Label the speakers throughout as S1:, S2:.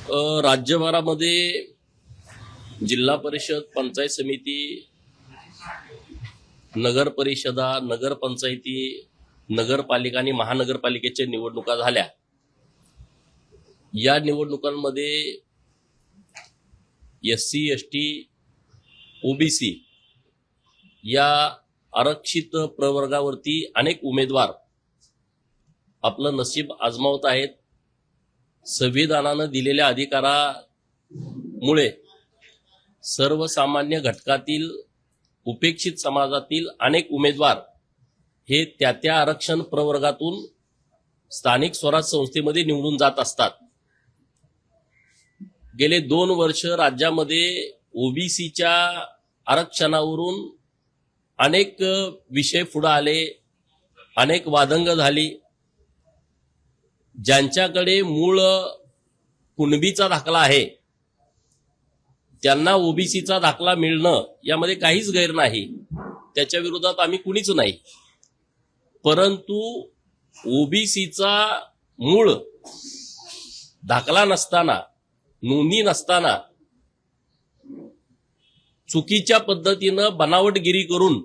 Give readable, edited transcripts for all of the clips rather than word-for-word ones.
S1: राज्यभरामध्ये जिल्हा परिषद, पंचायत समिती, नगर परिषदा, नगरपंचायती, नगरपालिका आणि महानगरपालिकेच्या निवडणुका झाल्या. या निवडणुकांमध्ये SC, ST, OBC या आरक्षित प्रवर्गावरती अनेक उमेदवार आपलं नशीब आजमावत आहेत. संविधानानं दिलेल्या अधिकारामुळे सर्वसामान्य घटकातील उपेक्षित समाजातील अनेक उमेदवार हे त्या आरक्षण प्रवर्गातून स्थानिक स्वराज संस्थेमध्ये निवडून जात असतात. गेले 2 वर्ष राज्यामध्ये OBCच्या आरक्षणावरून अनेक विषय पुढे आले, अनेक वादंग झाली. ज्यांच्याकडे मूळ कुणबीचा दाखला आहे त्यांना OBCचा दाखला मिळणं यामध्ये काहीच गैर नाही, त्याच्या विरोधात आम्ही कुणीच नाही. परंतु OBCचा मूळ दाखला नसताना, नोंदणी नसताना चुकीच्या पद्धतीनं बनावटगिरी करून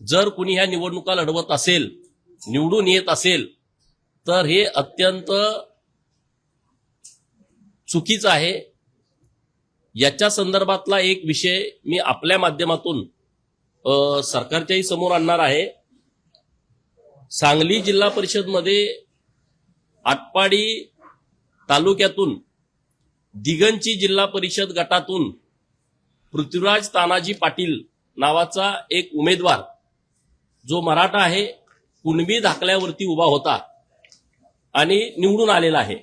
S1: जर कुणी ह्या निवडणुका लढवत असेल, निवडून येत असेल, तर हे अत्यंत चुकीचं आहे. याच्या संदर्भातला एक विषय मी आपल्या माध्यमातून सरकारच्याही समोर आणणार आहे. सांगली जिल्हा परिषदमध्ये आटपाडी तालुक्यातून दिगंची जिल्हा परिषद गटातून पृथ्वीराज तानाजी पाटील नावाचा एक उमेदवार जो मराठा आहे, कुणबी दाखल्यावरती उभा होता आणि निवडून आलेला आहे.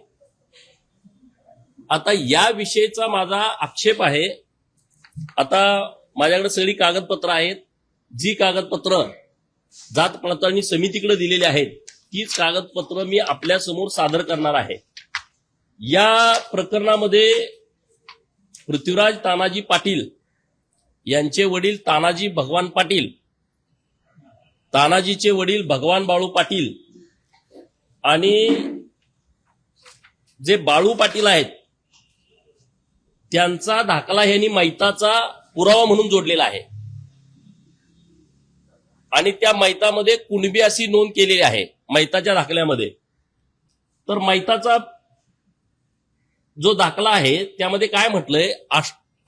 S1: आता या विषयीचा माझा आक्षेप आहे. आता माझ्याकडे सगळी कागदपत्र आहेत. जी कागदपत्र जात पडताळणी समितीकडे दिलेली आहेत तीच कागदपत्र मी आपल्या समोर सादर करणार आहे. या प्रकरणामध्ये पृथ्वीराज तानाजी पाटील यांचे वडील तानाजी भगवान पाटील, तानाजीचे वडील भगवान बाळू पाटील आणि जे बाळू पाटील आहेत त्यांचा दाखला यांनी मैताचा पुरावा म्हणून जोडलेला आहे आणि त्या मैतामध्ये कुणबी अशी नोंद केलेली आहे मैताच्या दाखल्यामध्ये. तर मैताचा जो दाखला आहे त्यामध्ये काय म्हटलंय,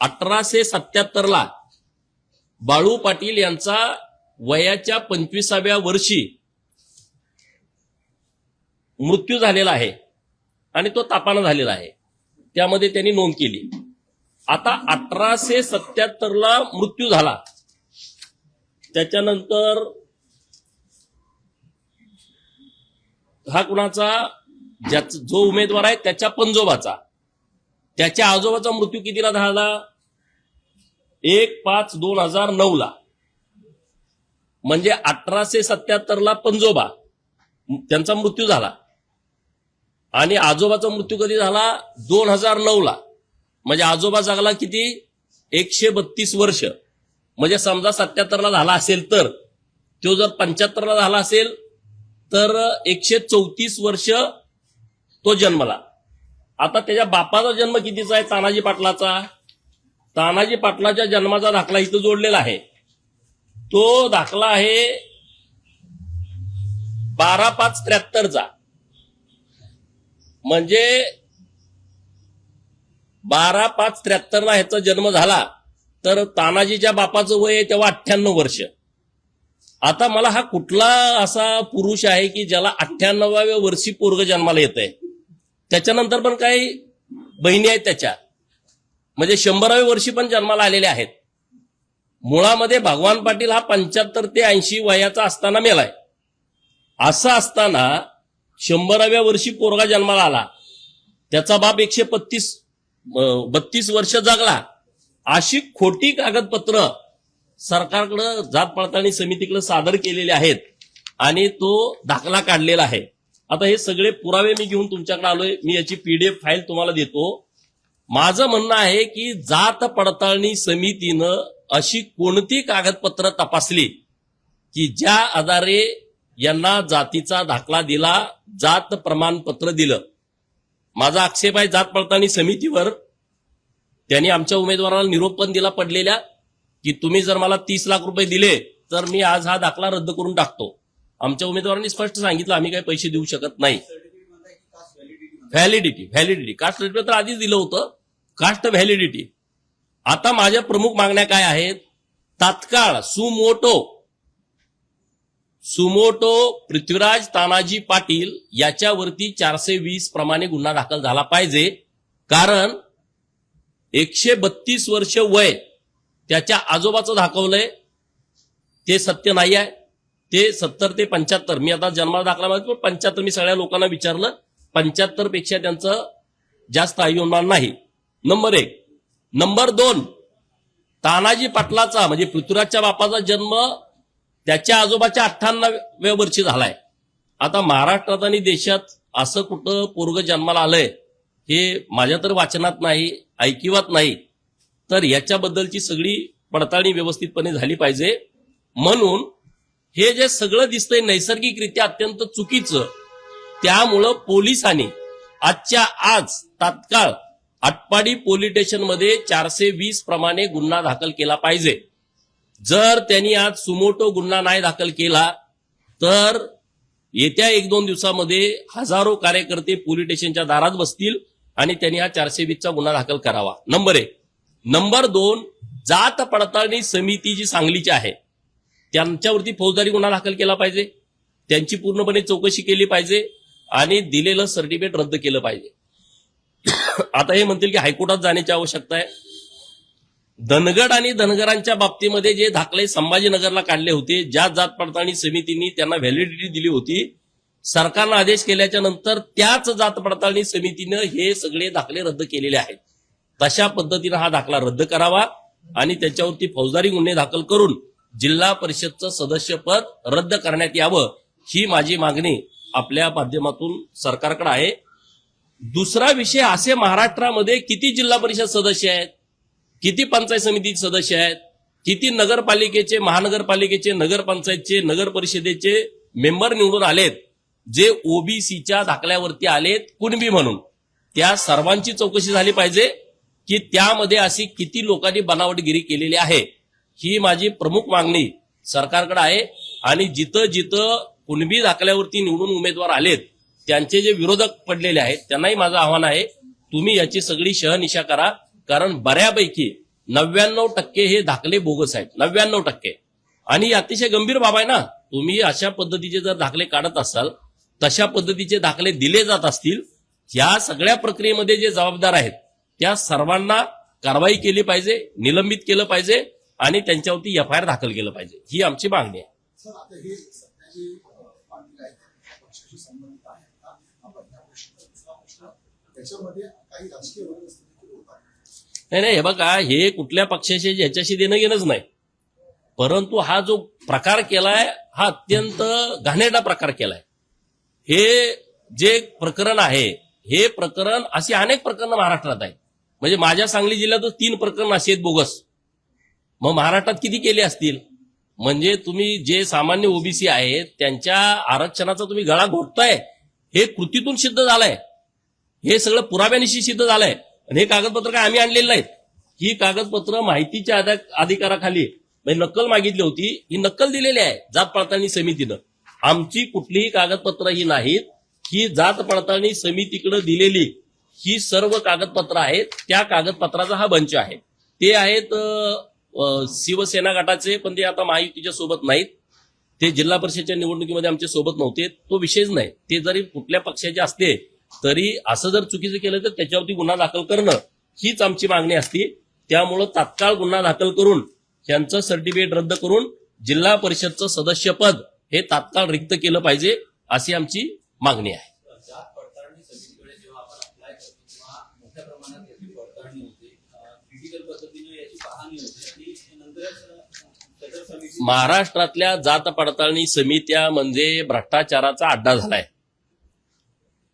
S1: 1877 ला बाळू पाटील यांचा वयाच्या 25व्या वर्षी मृत्यू झालेला आहे आणि तो तापानं झालेला आहे, त्यामध्ये त्यांनी नोंद केली. आता 1877 ला मृत्यू झाला, त्याच्यानंतर हा कुणाचा जो उमेदवार आहे त्याच्या पंजोबाचा, त्याच्या आजोबाचा मृत्यू कितीला झाला, 1/5/2009 ला. म्हणजे 1877 ला पंजोबा त्यांचा मृत्यू झाला आणि आजोबाचा मृत्यू कधी झाला, 2009 ला. म्हणजे आजोबा जगला किती, 132 वर्ष. म्हणजे समजा 77 ला झाला असेल तर तो जर 75 ला झाला असेल तर 134 वर्ष तो जन्मला. आता त्याच्या बापाचा जन्म कितीचा आहे, तानाजी पाटलाचा. तानाजी पाटलाच्या जन्माचा दाखला इथं जोडलेला आहे. तो दाखला आहे 12/5/73 म्हणजे 12/5/73 ला ह्याचा जन्म झाला तर तानाजीच्या बापाचं वय आहे तेव्हा 98 वर्ष. आता मला हा कुठला असा पुरुष आहे की ज्याला 98व्या वर्षी पोरग जन्माला येत आहे, त्याच्यानंतर पण काही बहिणी आहेत त्याच्या, म्हणजे 100व्या वर्षी पण जन्माला आलेले आहेत. मुळामध्ये भगवान पाटील हा 75 ते 80 वयाचा असताना मेलाय. असं असताना 100व्या वर्षी पोरगा जन्माला आला, त्याचा बाप 132 वर्ष जगला. अशी खोटी कागदपत्र सरकारकडे जात पडताळणी समितीकडे सादर केलेले आहेत आणि तो दाखला काढलेला आहे. आता हे सगळे पुरावे मी घेऊन तुमच्याकडे आलोय. मी याची PDF फाईल तुम्हाला देतो. माझं म्हणणं आहे की जात पडताळणी समितीनं अशी कोणती कागदपत्र तपासली की ज्या आधारे यांना जातीचा दाखला दिला, जात प्रमाणपत्र दिलं. माझा आक्षेप आहे जात पडताळणी समितीवर. त्यांनी आमच्या उमेदवाराला निरोप पण दिला पडलेल्या की तुम्ही जर मला 30 लाख रुपये दिले तर मी आज हा दाखला रद्द करून टाकतो. आमच्या उमेदवारांनी स्पष्ट सांगितलं आम्ही काही पैसे देऊ शकत नाही. व्हॅलिडिटी कास्ट सर्टिफिकेट तर आधीच दिलं होतं, कास्ट व्हॅलिडिटी. आता माझ्या प्रमुख मागण्या काय आहेत? तात्काळ सुमोटो पृथ्वीराज तानाजी पाटील याच्यावरती 420 प्रमाणे गुन्हा दाखल झाला पाहिजे. कारण 132 वर्ष वय त्याच्या आजोबाचं दाखवलंय, ते सत्य नाही आहे. ते 70 ते 75, मी आता जन्माला दाखला माहिती पण 75, मी सगळ्या लोकांना विचारलं, 75 पेक्षा त्यांचं जास्त आयुमान नाही. नंबर 1. नंबर 2, तानाजी पाटलाचा म्हणजे पृथ्वीराजच्या बापाचा जन्म त्याच्या आजोबाच्या 98व्या वर्षी झालाय. आता महाराष्ट्रात आणि देशात असं कुठं पोरग जन्माला आलंय हे माझ्या तर वाचनात नाही, ऐकिवात नाही. तर याच्याबद्दलची सगळी पडताळणी व्यवस्थितपणे झाली पाहिजे. म्हणून हे जे सगळं दिसतंय नैसर्गिकरित्या अत्यंत चुकीचं, त्यामुळं पोलिसांनी आजच्या आज तात्काळ आटपाडी पोलीस स्टेशनमध्ये 420 प्रमाणे गुन्हा दाखल केला पाहिजे. जर त्यांनी आज सुमोटो गुन्हा नाही दाखल केला तर येत्या 1-2 दिवसामध्ये हजारो कार्यकर्ते पोलीस स्टेशनच्या दारात बसतील आणि त्यांनी हा 420चा गुन्हा दाखल करावा. नंबर 1. नंबर 2, जात पडताळणी समिती जी सांगलीची आहे त्यांच्यावरती फौजदारी गुन्हा दाखल केला पाहिजे, त्यांची पूर्णपणे चौकशी केली पाहिजे आणि दिलेलं सर्टिफिकेट रद्द केलं पाहिजे. आता हे म्हणतील की हायकोर्टात जाण्याची आवश्यकता आहे. धनगड आणि धनगरांच्या बाबतीमध्ये जे दाखले संभाजीनगरला काढले होते, ज्या जात पडताळणी समितीने त्यांना व्हॅलिडिटी दिली होती, सरकारनं आदेश केल्याच्या नंतर त्याच जात पडताळणी समितीनं हे सगळे दाखले रद्द केलेले आहेत. तशा पद्धतीनं हा दाखला रद्द करावा आणि त्याच्यावरती फौजदारी गुन्हे दाखल करून जिल्हा परिषदचं सदस्यपद रद्द करण्यात यावं, ही माझी मागणी आपल्या माध्यमातून सरकारकडे आहे. दुसरा विषय, असे महाराष्ट्रामध्ये किती जिल्हा परिषद सदस्य आहेत, किती पंचायत समिती सदस्य आहेत, किती नगरपालिकेचे, महानगरपालिकेचे, नगरपंचायतचे, नगर परिषदेचे मेंबर निवडून आलेत जे ओबीसीच्या दाखल्यावरती आलेत कुणबी म्हणून. त्या सर्वांची चौकशी झाली पाहिजे की त्यामध्ये अशी किती लोकांनी बनावटगिरी केलेली आहे, ही माझी प्रमुख मागणी सरकारकडे आहे. आणि जिथं जिथं कुणबी दाखल्यावरती निवडून उमेदवार आलेत त्यांचे जे विरोधक पडलेले आहेत त्यांनाही माझं आव्हान आहे, तुम्ही याची सगळी शहनिशा करा. कारण बऱ्यापैकी 99% हे दाखले बोगस आहेत, 99%. आणि अतिशय गंभीर बाब आहे ना, तुम्ही अशा पद्धतीचे जर दाखले काढत असाल, तशा पद्धतीचे दाखले दिले जात असतील, या सगळ्या प्रक्रियेमध्ये जे जबाबदार आहेत त्या सर्वांना कारवाई केली पाहिजे, निलंबित केलं पाहिजे आणि त्यांच्यावरती FIR दाखल केलं पाहिजे, ही आमची मागणी आहे. नाही, हे बघा, हे कुठल्या पक्षाशी याच्याशी देणं घेणंच नाही. परंतु हा जो प्रकार केलाय हा अत्यंत घाणेरडा प्रकार केलाय. हे जे प्रकरण आहे, हे प्रकरण अशी अनेक प्रकरणं महाराष्ट्रात आहेत. म्हणजे माझ्या सांगली जिल्ह्यातच 3 प्रकरण अशी आहेत बोगस. मग महाराष्ट्रात किती केले असतील? म्हणजे तुम्ही जे सामान्य ओबीसी आहेत त्यांच्या आरक्षणाचा तुम्ही गळा घोटताय, हे कृतीतून सिद्ध झालंय, हे सगळं पुराव्यानिशी सिद्ध झालंय. आणि हे कागदपत्र काय आम्ही आणलेलं नाहीत, ही कागदपत्र माहितीच्या अधिकाराखाली म्हणजे नक्कल मागितली होती, ही नक्कल दिलेली आहे जात पडताळणी समितीनं. आमची कुठलीही कागदपत्र ही नाहीत, ही जात पडताळणी समितीकडे दिलेली ही सर्व कागदपत्र आहेत. त्या कागदपत्राचा हा बंच आहे. ते आहेत शिवसेना गटाचे, पण ते आता महायुतीच्या सोबत नाहीत. ते जिल्हा परिषदेच्या निवडणुकीमध्ये आमच्या सोबत नव्हते, तो विषयच नाही. ते जरी कुठल्या पक्षाचे असते तरी असं जर चुकीचं केलं तर त्याच्यावरती गुन्हा दाखल करणं हीच आमची मागणी असते. त्यामुळं तात्काळ गुन्हा दाखल करून त्यांचं सर्टिफिकेट रद्द करून जिल्हा परिषदचं सदस्यपद हे तात्काळ रिक्त केलं पाहिजे, अशी आमची मागणी आहे. महाराष्ट्रातल्या जात पडताळणी समित्या म्हणजे भ्रष्टाचाराचा अड्डा झालाय.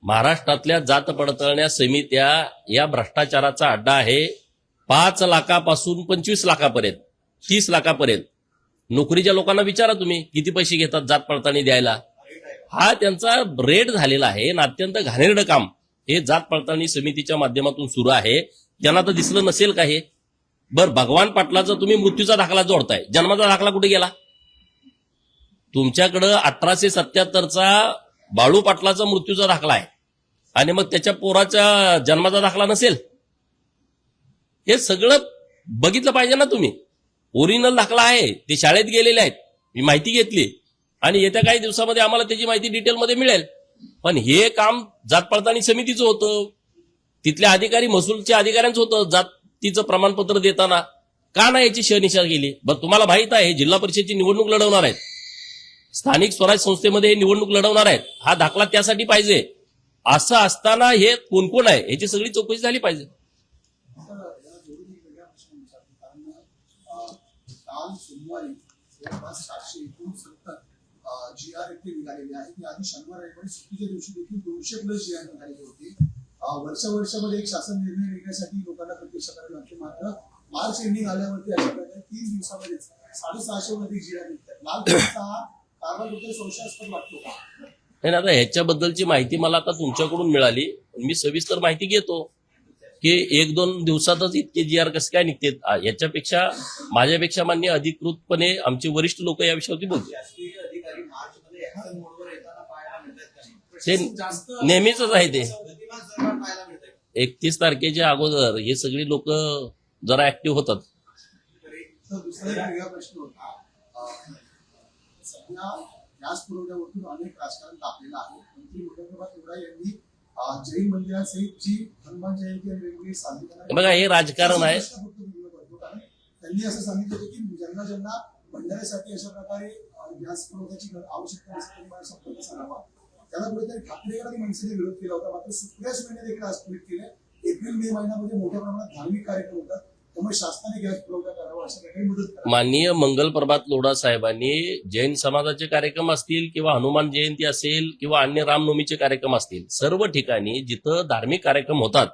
S1: महाराष्ट्रातल्या जात पडताळण्या समित्या या भ्रष्टाचाराचा अड्डा आहे. 5 लाखापासून 25 लाखापर्यंत, 30 लाखापर्यंत. नोकरीच्या लोकांना विचारा तुम्ही किती पैसे घेतात जात पडताळणी द्यायला. हा त्यांचा रेट झालेला आहे आणि अत्यंत घाणेरडं काम हे जात पडताळणी समितीच्या माध्यमातून सुरू आहे. त्यांना तर दिसलं नसेल का हे? बरं, भगवान पाटलाचा तुम्ही मृत्यूचा दाखला जोडताय, जन्माचा दाखला कुठे गेला? तुमच्याकडं 1877चा बाळू पाटलाचा मृत्यूचा दाखला आहे आणि मग त्याच्या पोराच्या जन्माचा दाखला नसेल? हे सगळं बघितलं पाहिजे ना तुम्ही. ओरिजिनल दाखला आहे, ते शाळेत गेलेले आहेत, मी माहिती घेतली आणि येत्या काही दिवसामध्ये आम्हाला त्याची माहिती डिटेलमध्ये मिळेल. पण हे काम जात पडताळणी समितीचं होतं, तिथल्या अधिकारी महसूलच्या अधिकाऱ्यांचं होतं. जातीचं प्रमाणपत्र देताना का नाही याची शहनिशा केली? बरं, तुम्हाला माहित आहे जिल्हा परिषदेची निवडणूक लढवणार आहेत, स्थानिक स्वराज संस्थेमध्ये हे निवडणूक लढवणार आहेत, हा दाखला त्यासाठी पाहिजे. असं असताना हे कोण कोण आहे याची सगळी चौकशी झाली पाहिजे.
S2: काल सोमवारी जवळपास 769 GR निघालेले आहेत. ती आधी शनिवार रविवारी सुट्टीच्या दिवशी देखील 200+ GR निघालेले होते. वर्षामध्ये एक शासन निर्णय घेण्यासाठी लोकांना प्रतीक्षा करावी लागते. मात्र मार्च एंडिंग आल्यावरती अशा प्रकारे 3 दिवसामध्येच 650 GR निघतात. लाल परीचा हा कारभारबद्दल संशयास्पद वाटतो का?
S1: नाही, आता ह्याच्याबद्दलची माहिती मला आता तुमच्याकडून मिळाली. मी सविस्तर माहिती घेतो की 1-2 दिवसातच इतके GR कसं काय निघते. याच्यापेक्षा माझ्यापेक्षा मान्य अधिकृतपणे आमचे वरिष्ठ लोक या विषयावरती बोलतात. ते नेहमीच आहे. ते 31 तारखेच्या अगोदर हे सगळी लोक जरा ऍक्टिव्ह होतात.
S2: दुसरा एक वेगळा प्रश्न होता. सध्या गॅस पुरवठ्यावरून अनेक राजकारण तापलेलं आहे. मंत्री मुख्यमंत्री देवरा यांनी जैन मंदिरासहित जी हनुमान जयंती आणि वेगवेगळी साजरी करण्यात
S1: बघा, हे राजकारण आहे.
S2: त्यांनी असं सांगितलं होतं की ज्यांना ज्यांना भंडाऱ्यासाठी अशा प्रकारे गॅस पुरवठ्याची आवश्यकता असेल त्यांनी संपर्क साधावा. त्याला कुठेतरी ठाकरेगड आणि मनसेने विरोध केला होता. मात्र सुप्रिया सुळेने देखील आज ट्विट केले, एप्रिल-मे महिन्यामध्ये मोठ्या प्रमाणात धार्मिक कार्यक्रम होतात, त्यामुळे शासनाने गॅस पुरवठा करावा अशा प्रकारे मदत करावी.
S1: माननीय मंगल प्रभात लोढा साहेबांनी जैन समाजाचे कार्यक्रम असतील किंवा हनुमान जयंती असेल किंवा अन्य रामनवमीचे कार्यक्रम असतील, सर्व ठिकाणी जिथं धार्मिक कार्यक्रम होतात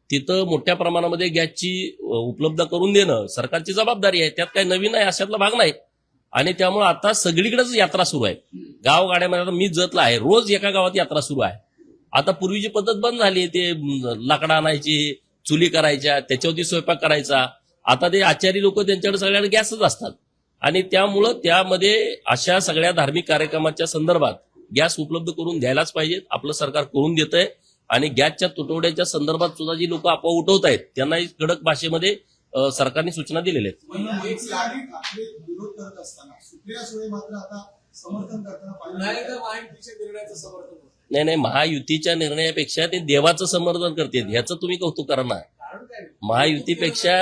S1: तिथं मोठ्या प्रमाणामध्ये गॅसची उपलब्ध करून देणं सरकारची जबाबदारी आहे. त्यात काही नवीन आहे अशातला भाग नाही. आणि त्यामुळे आता सगळीकडेच यात्रा सुरू आहे. गावगाड्यामध्ये आता मी जतला आहे, रोज एका गावात यात्रा सुरू आहे. आता पूर्वीची पद्धत बंद झाली, ते लाकडं आणायची, चुली करायच्या, त्याच्यावरती स्वयंपाक करायचा. आता ते आचारी लोक त्यांच्याकडे सगळ्यांना गॅसच असतात आणि त्यामुळं त्यामध्ये अशा सगळ्या धार्मिक कार्यक्रमाच्या संदर्भात गॅस उपलब्ध करून द्यायलाच पाहिजेत. आपलं सरकार करून देतंय आणि गॅसच्या तुटवड्याच्या संदर्भात सुद्धा जी लोक अफवा उठवत आहेत त्यांनाही कडक भाषेमध्ये सरकारने सूचना दिलेल्या आहेत.
S2: विरोध करत असताना सुप्रिया सुळे मात्र आता समर्थन करताना निर्णयाचं समर्थन होतं.
S1: नाही, महायुतीच्या निर्णयापेक्षा ते देवाचं समर्थन करतात, ह्याचं तुम्ही कौतुक करा ना. महायुतीपेक्षा,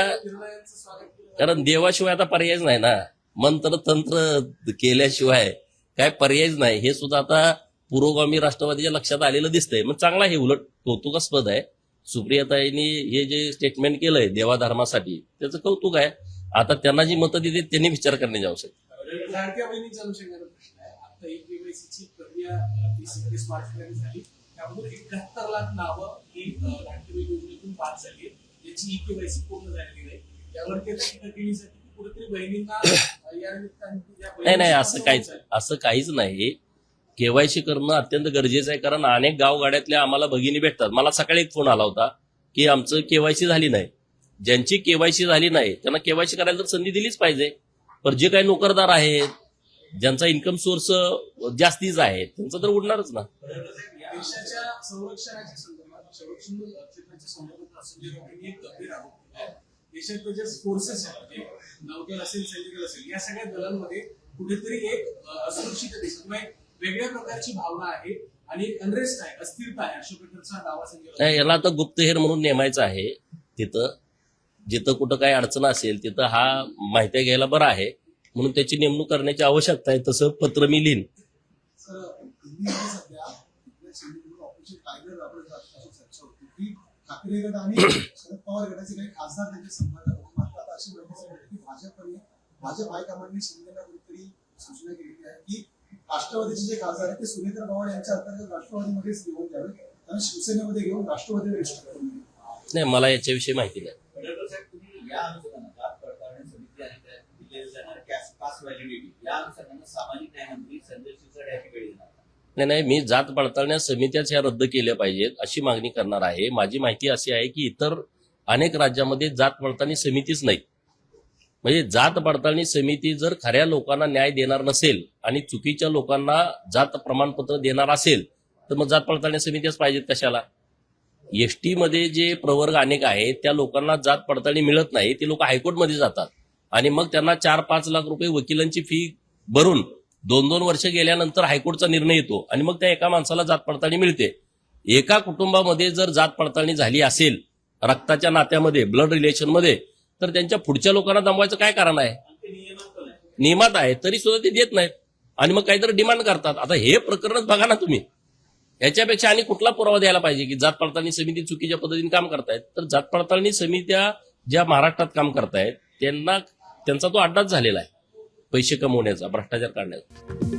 S1: कारण देवाशिवाय आता पर्यायच नाही ना. मंत्र तंत्र केल्याशिवाय काय पर्यायच नाही. हे सुद्धा आता पुरोगामी राष्ट्रवादीच्या लक्षात आलेलं दिसतंय. मग चांगला, हे उलट कौतुकास्पद आहे. सुप्रियाताईंनी हे जे स्टेटमेंट केलंय देवाधर्मासाठी त्याचं कौतुक आहे. आता त्यांना जी मतं देते त्यांनी विचार करण्याची आवश्यकता.
S3: लाडक्या बहिणीच्या अनुषंगाने प्रश्न आहे. आता एक केवायसीची प्रक्रिया 30 मार्च झाली, त्याबरोबर 71 लाख नावं ही लाडकी बहीण योजनेतून पास झाली, याची केवायसी पूर्ण झालेली नाही. यावरती कुठेतरी बहिणींना या निमित्ताने
S1: नाही, असं काहीच नाही. केवायसी करणं अत्यंत गरजेचं आहे, कारण अनेक गावगाड्यातल्या आम्हाला भगिनी भेटतात. मला सकाळी एक फोन आला होता की आमचं केवायसी झाली नाही. ज्यांची केवायसी झाली नाही त्यांना केवायसी करायला तर संधी दिलीच पाहिजे. पण जे काही नोकरदार आहेत, ज्यांचा इन्कम सोर्स जास्तीचा आहे, त्यांचं तर उडणारच ना.
S3: देशाच्या संरक्षणाच्या संदर्भात, संरक्षण क्षेत्राच्या संदर्भात संजय राऊतांनी एक गंभीर आरोप केला आहे. देशातले जे फोर्सेस आहेत, नौदल असेल, सैनिक असेल, या सगळ्या दलांमध्ये कुठेतरी एक असुरक्षितता किंवा एक वेगळ्या प्रकारची भावना आहे आणि एक अनरेस्ट आहे, अस्थिरता आहे, अशा प्रकारचा दावा संजय.
S1: याला आता गुप्तहेर म्हणून नेमायचं आहे. तिथं जिथं कुठं काही अडचण असेल तिथं हा माहिती घ्यायला बरं आहे, म्हणून त्याची नेमणूक करण्याची आवश्यकता आहे. तसं पत्र मी लिहीन.
S2: ठाकरे गट आणि शरद पवार गटाचे काही खासदार त्यांच्या संपर्कात होते. मात्र आता अशी की भाजप हायकमांडने शिंदेला कुठेतरी सूचना केलेली आहे की राष्ट्रवादीचे जे खासदार आहेत ते सुनेत्र पवार यांच्या अंतर्गत राष्ट्रवादीमध्येच घेऊन द्यावे, त्यांना शिवसेनेमध्ये घेऊन राष्ट्रवादी रजिस्टर करून द्यावे.
S1: नाही, मला याच्याविषयी माहिती नाही. नाही, मी जात पडताळण्या समित्याच ह्या रद्द केल्या पाहिजेत अशी मागणी करणार आहे. माझी माहिती अशी आहे की इतर अनेक राज्यामध्ये जात पडताळणी समितीच नाहीत. म्हणजे जात पडताळणी समिती जर खऱ्या लोकांना न्याय देणार नसेल आणि चुकीच्या लोकांना जात प्रमाणपत्र देणार असेल तर मग जात पडताळणी समित्याच पाहिजेत कशाला. एसटी मध्ये जे प्रवर्ग अनेक आहेत त्या लोकांना जात पडताळणी मिळत नाही. ते लोक हायकोर्टमध्ये जातात आणि मग त्यांना 4-5 लाख रुपये वकिलांची फी भरून 2-2 वर्ष गेल्यानंतर हायकोर्टचा निर्णय येतो आणि मग त्या एका माणसाला जात पडताळणी मिळते. एका कुटुंबामध्ये जर जात पडताळणी झाली असेल रक्ताच्या नात्यामध्ये, ब्लड रिलेशनमध्ये, तर त्यांच्या पुढच्या लोकांना दमवायचं काय कारण आहे. नियमात आहे तरी सुद्धा ते देत नाहीत आणि मग काहीतरी डिमांड करतात. आता हे प्रकरणच बघा ना तुम्ही. याच्यापेक्षा आणि कुठला पुरावा द्यायला पाहिजे की जात पडताळणी समिती चुकीच्या पद्धतीने काम करतायत. तर जात पडताळणी समित्या ज्या महाराष्ट्रात काम करतायत त्यांचा तो अड्डाच झालेला आहे पैसे कमवण्याचा, भ्रष्टाचार करण्याचा.